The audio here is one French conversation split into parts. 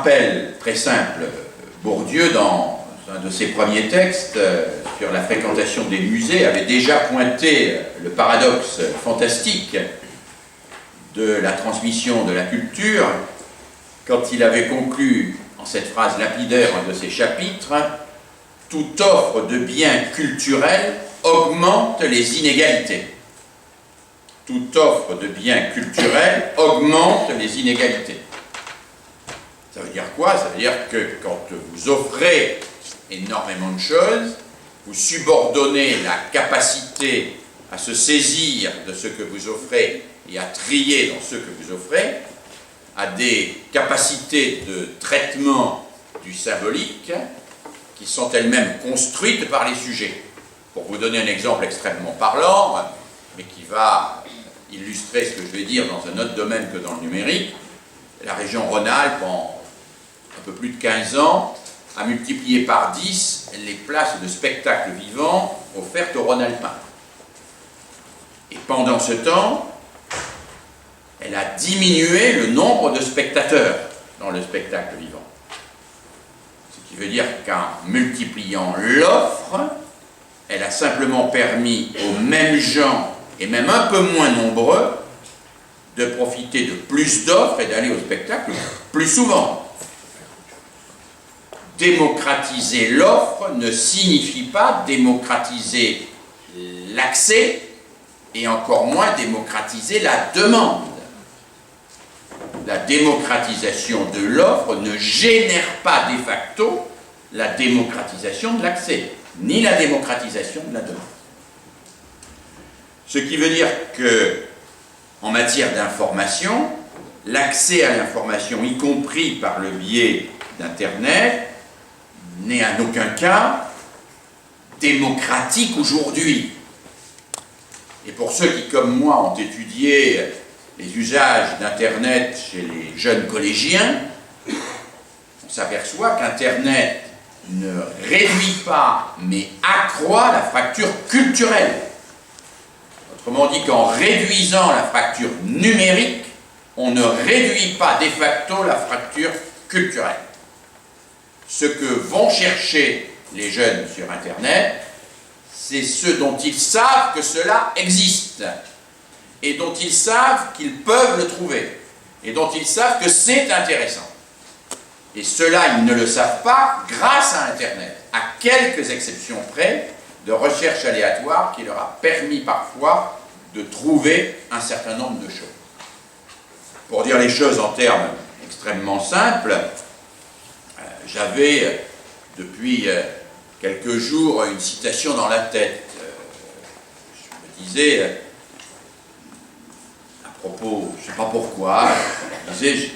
rappelle très simple. Bourdieu, dans un de ses premiers textes sur la fréquentation des musées, avait déjà pointé le paradoxe fantastique de la transmission de la culture quand il avait conclu en cette phrase lapidaire de ses chapitres « Toute offre de biens culturels augmente les inégalités ». Toute offre de biens culturels augmente les inégalités. Ça veut dire quoi? Ça veut dire que quand vous offrez énormément de choses, vous subordonnez la capacité à se saisir de ce que vous offrez et à trier dans ce que vous offrez, à des capacités de traitement du symbolique qui sont elles-mêmes construites par les sujets. Pour vous donner un exemple extrêmement parlant, mais qui va illustrer ce que je vais dire dans un autre domaine que dans le numérique, la région Rhône-Alpes, en un peu plus de 15 ans, a multiplié par 10 les places de spectacles vivants offertes aux Rhône-Alpins. Et pendant ce temps, elle a diminué le nombre de spectateurs dans le spectacle vivant. Ce qui veut dire qu'en multipliant l'offre, elle a simplement permis aux mêmes gens, et même un peu moins nombreux, de profiter de plus d'offres et d'aller au spectacle plus souvent. Démocratiser l'offre ne signifie pas démocratiser l'accès et encore moins démocratiser la demande. La démocratisation de l'offre ne génère pas de facto la démocratisation de l'accès, ni la démocratisation de la demande. Ce qui veut dire que, en matière d'information, l'accès à l'information, y compris par le biais d'Internet, n'est en aucun cas démocratique aujourd'hui. Et pour ceux qui, comme moi, ont étudié les usages d'Internet chez les jeunes collégiens, on s'aperçoit qu'Internet ne réduit pas, mais accroît la fracture culturelle. Autrement dit qu'en réduisant la fracture numérique, on ne réduit pas de facto la fracture culturelle. Ce que vont chercher les jeunes sur Internet, c'est ce dont ils savent que cela existe, et dont ils savent qu'ils peuvent le trouver, et dont ils savent que c'est intéressant. Et cela, ils ne le savent pas grâce à Internet, à quelques exceptions près, de recherche aléatoire qui leur a permis parfois de trouver un certain nombre de choses. Pour dire les choses en termes extrêmement simples, j'avais depuis quelques jours une citation dans la tête. Je me disais, à propos, je ne sais pas pourquoi, je disais,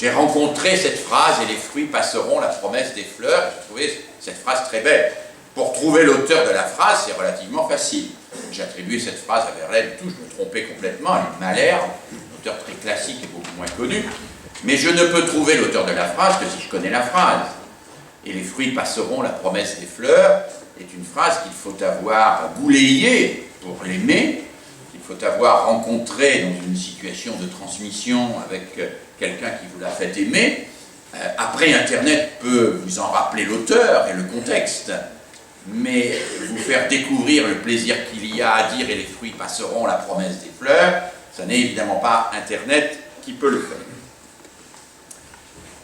j'ai rencontré cette phrase et les fruits passeront, la promesse des fleurs. J'ai trouvé cette phrase très belle. Pour trouver l'auteur de la phrase, c'est relativement facile. J'ai attribué cette phrase à Verlaine et tout, je me trompais complètement, elle est Malherbe, un auteur très classique et beaucoup moins connu. Mais je ne peux trouver l'auteur de la phrase que si je connais la phrase. Et les fruits passeront, la promesse des fleurs est une phrase qu'il faut avoir goulayée pour l'aimer, qu'il faut avoir rencontré dans une situation de transmission avec quelqu'un qui vous l'a fait aimer. Après, Internet peut vous en rappeler l'auteur et le contexte, mais vous faire découvrir le plaisir qu'il y a à dire et les fruits passeront, la promesse des fleurs, ça n'est évidemment pas Internet qui peut le faire.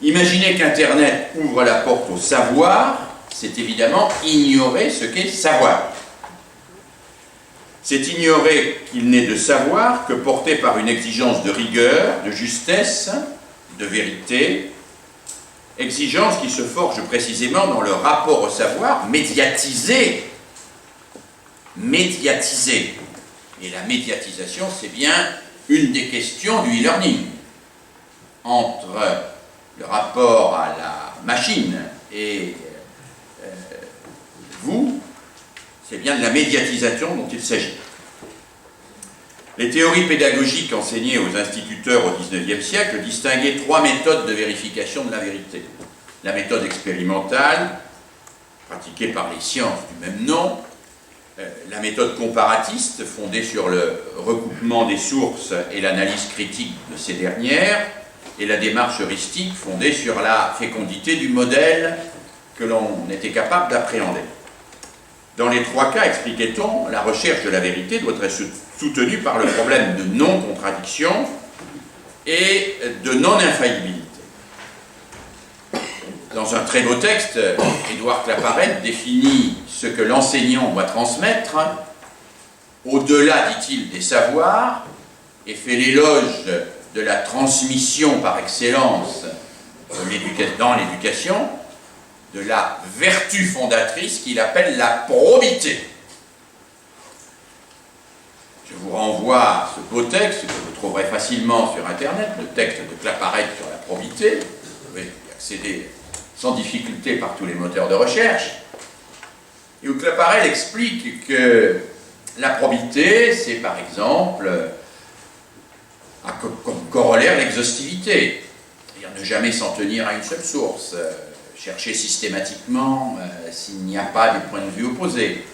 Imaginez qu'Internet ouvre la porte au savoir, c'est évidemment ignorer ce qu'est savoir. C'est ignorer qu'il n'est de savoir que porté par une exigence de rigueur, de justesse, de vérité, exigence qui se forge précisément dans le rapport au savoir médiatisé. Médiatisé. Et la médiatisation, c'est bien une des questions du e-learning. Entre le rapport à la machine et vous, c'est bien de la médiatisation dont il s'agit. Les théories pédagogiques enseignées aux instituteurs au XIXe siècle distinguaient trois méthodes de vérification de la vérité. La méthode expérimentale, pratiquée par les sciences du même nom, la méthode comparatiste, fondée sur le recoupement des sources et l'analyse critique de ces dernières, et la démarche heuristique fondée sur la fécondité du modèle que l'on était capable d'appréhender. Dans les trois cas, expliquait-on, la recherche de la vérité doit être soutenue par le problème de non-contradiction et de non-infaillibilité. Dans un très beau texte, Édouard Claparède définit ce que l'enseignant doit transmettre au-delà, dit-il, des savoirs, et fait l'éloge de la transmission par excellence dans l'éducation, de la vertu fondatrice qu'il appelle la probité. Je vous renvoie à ce beau texte que vous trouverez facilement sur Internet, le texte de Claparède sur la probité. Vous pouvez y accéder sans difficulté par tous les moteurs de recherche. Et où Claparède explique que la probité, c'est par exemple, comme corollaire l'exhaustivité, c'est-à-dire ne jamais s'en tenir à une seule source, chercher systématiquement s'il n'y a pas des points de vue opposés,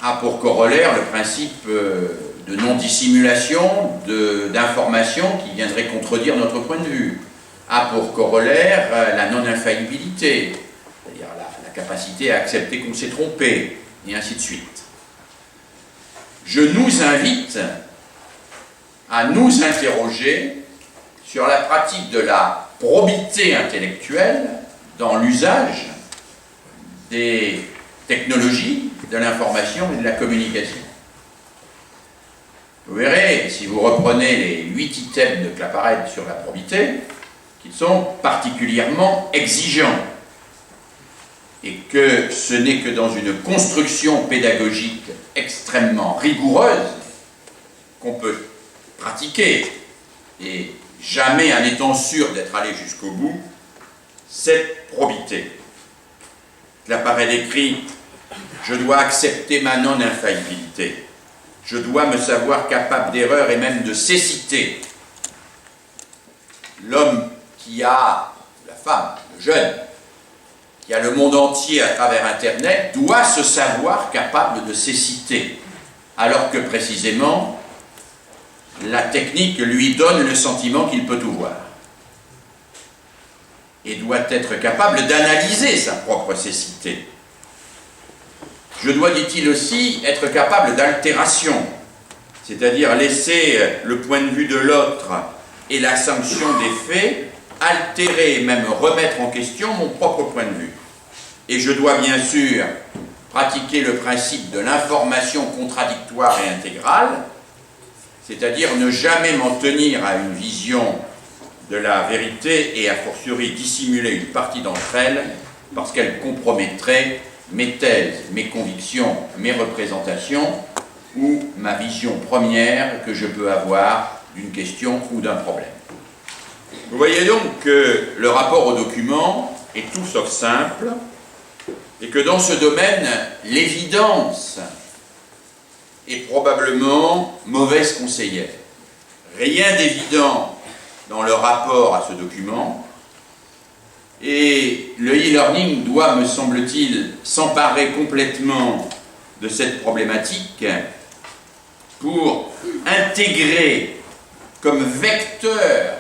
a pour corollaire le principe de non-dissimulation d'informations qui viendraient contredire notre point de vue, a pour corollaire la non-infaillibilité, c'est-à-dire la capacité à accepter qu'on s'est trompé, et ainsi de suite. Je nous invite à nous interroger sur la pratique de la probité intellectuelle dans l'usage des technologies, de l'information et de la communication. Vous verrez, si vous reprenez les 8 items de Claparède sur la probité, qu'ils sont particulièrement exigeants et que ce n'est que dans une construction pédagogique extrêmement rigoureuse qu'on peut pratiquer, et jamais en étant sûr d'être allé jusqu'au bout, cette probité. Claparède écrit « Je dois accepter ma non-infaillibilité. Je dois me savoir capable d'erreur et même de cécité. L'homme qui a, la femme, le jeune, qui a le monde entier à travers Internet, doit se savoir capable de cécité, alors que précisément, la technique lui donne le sentiment qu'il peut tout voir. Et doit être capable d'analyser sa propre cécité. Je dois, dit-il aussi, être capable d'altération, c'est-à-dire laisser le point de vue de l'autre et la sanction des faits altérer et même remettre en question mon propre point de vue. Et je dois bien sûr pratiquer le principe de l'information contradictoire et intégrale, c'est-à-dire ne jamais m'en tenir à une vision de la vérité et a fortiori dissimuler une partie d'entre elles parce qu'elle compromettrait mes thèses, mes convictions, mes représentations ou ma vision première que je peux avoir d'une question ou d'un problème. Vous voyez donc que le rapport au document est tout sauf simple et que dans ce domaine, l'évidence est probablement mauvaise conseillère. Rien d'évident dans le rapport à ce document, et le e-learning doit, me semble-t-il, s'emparer complètement de cette problématique pour intégrer comme vecteur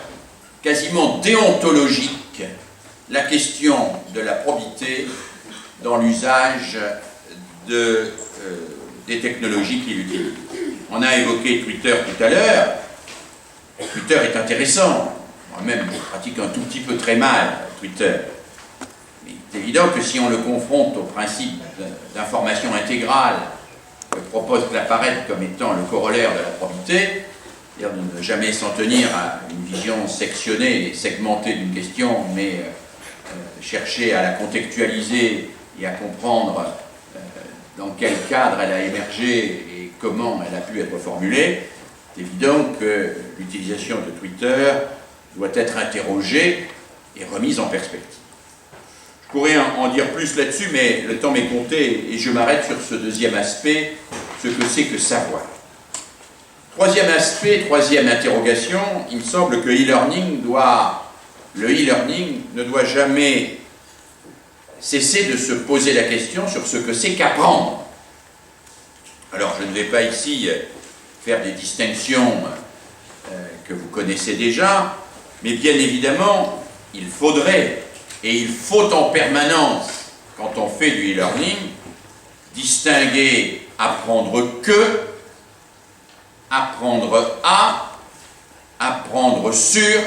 quasiment déontologique la question de la probité dans l'usage des technologies qu'il utilise. On a évoqué Twitter tout à l'heure. Twitter est intéressant. Moi-même, je pratique un tout petit peu très mal Twitter. Mais il est évident que si on le confronte au principe d'information intégrale que propose Claparède comme étant le corollaire de la probité, c'est-à-dire de ne jamais s'en tenir à une vision sectionnée et segmentée d'une question, mais chercher à la contextualiser et à comprendre dans quel cadre elle a émergé et comment elle a pu être formulée, c'est évident que l'utilisation de Twitter doit être interrogée et remise en perspective. Je pourrais en dire plus là-dessus, mais le temps m'est compté et je m'arrête sur ce deuxième aspect, ce que c'est que savoir. Troisième aspect, troisième interrogation, il me semble que le e-learning ne doit jamais cesser de se poser la question sur ce que c'est qu'apprendre. Alors je ne vais pas ici faire des distinctions que vous connaissez déjà, Mais bien évidemment, il faudrait, et il faut en permanence, quand on fait du e-learning, distinguer apprendre que, apprendre à, apprendre sur,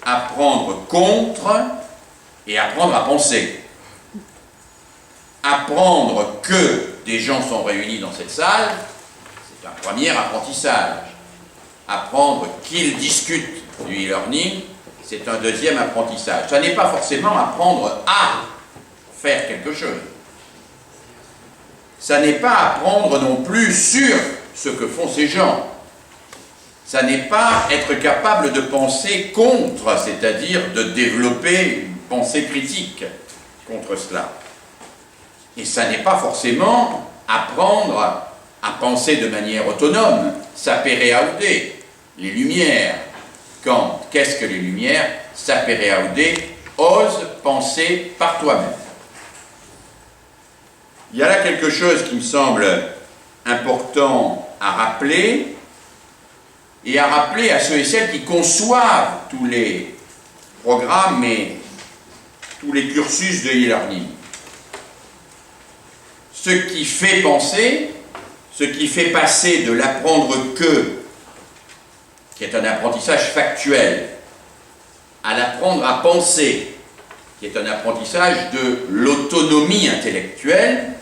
apprendre contre et apprendre à penser. Apprendre que des gens sont réunis dans cette salle, c'est un premier apprentissage. Apprendre qu'ils discutent du e-learning, c'est un deuxième apprentissage. Ça n'est pas forcément apprendre à faire quelque chose. Ça n'est pas apprendre non plus sur ce que font ces gens. Ça n'est pas être capable de penser contre, c'est-à-dire de développer une pensée critique contre cela. Et ça n'est pas forcément apprendre à penser de manière autonome, sapere aude, les Lumières. Kant, qu'est-ce que les Lumières? Sapere aude, ose penser par toi-même. Il y a là quelque chose qui me semble important à rappeler, et à rappeler à ceux et celles qui conçoivent tous les programmes et tous les cursus de e-learning. Ce qui fait penser, ce qui fait passer de l'apprendre que, qui est un apprentissage factuel, à l'apprendre à penser, qui est un apprentissage de l'autonomie intellectuelle,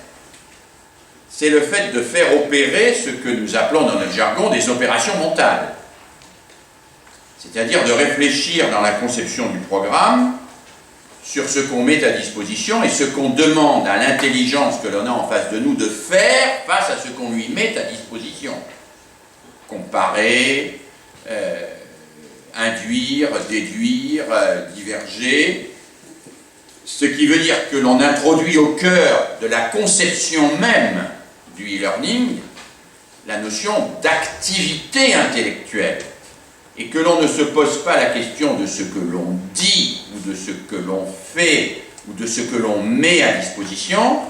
c'est le fait de faire opérer ce que nous appelons dans notre jargon des opérations mentales. C'est-à-dire de réfléchir dans la conception du programme sur ce qu'on met à disposition et ce qu'on demande à l'intelligence que l'on a en face de nous de faire face à ce qu'on lui met à disposition. Comparer, induire, déduire, diverger. Ce qui veut dire que l'on introduit au cœur de la conception même du e-learning la notion d'activité intellectuelle et que l'on ne se pose pas la question de ce que l'on dit ou de ce que l'on fait ou de ce que l'on met à disposition,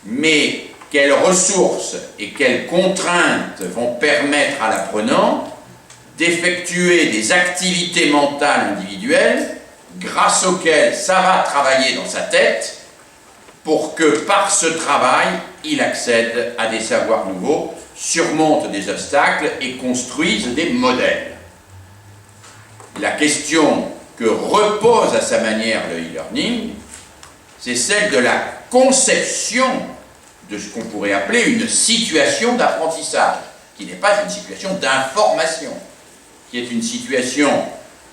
mais quelles ressources et quelles contraintes vont permettre à l'apprenant d'effectuer des activités mentales individuelles grâce auxquelles ça va travailler dans sa tête pour que par ce travail, il accède à des savoirs nouveaux, surmonte des obstacles et construise des modèles. La question que repose à sa manière le e-learning, c'est celle de la conception de ce qu'on pourrait appeler une situation d'apprentissage, qui n'est pas une situation d'information, qui est une situation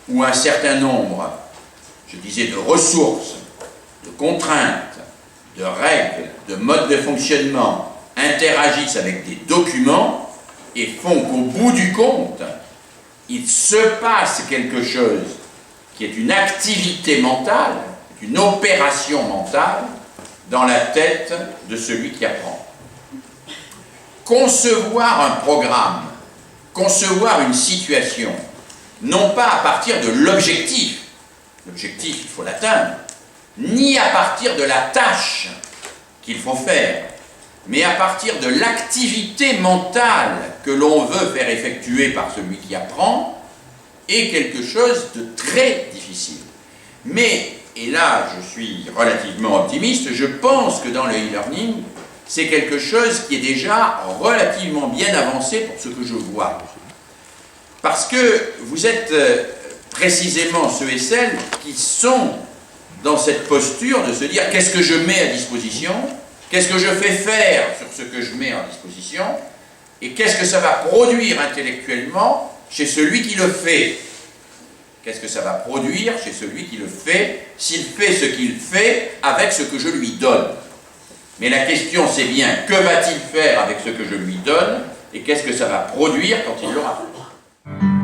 où un certain nombre, je disais, de ressources, de contraintes, de règles, de modes de fonctionnement interagissent avec des documents et font qu'au bout du compte, il se passe quelque chose qui est une activité mentale, une opération mentale dans la tête de celui qui apprend. Concevoir un programme, concevoir une situation, non pas à partir de l'objectif, l'objectif il faut l'atteindre, ni à partir de la tâche qu'il faut faire, mais à partir de l'activité mentale que l'on veut faire effectuer par celui qui apprend, est quelque chose de très difficile. Mais, et là je suis relativement optimiste, je pense que dans le e-learning, c'est quelque chose qui est déjà relativement bien avancé pour ce que je vois. Parce que vous êtes précisément ceux et celles qui sont dans cette posture de se dire qu'est-ce que je mets à disposition, qu'est-ce que je fais faire sur ce que je mets à disposition, et qu'est-ce que ça va produire intellectuellement chez celui qui le fait. Qu'est-ce que ça va produire chez celui qui le fait, s'il fait ce qu'il fait avec ce que je lui donne. Mais la question c'est bien, que va-t-il faire avec ce que je lui donne, et qu'est-ce que ça va produire quand il l'aura fait.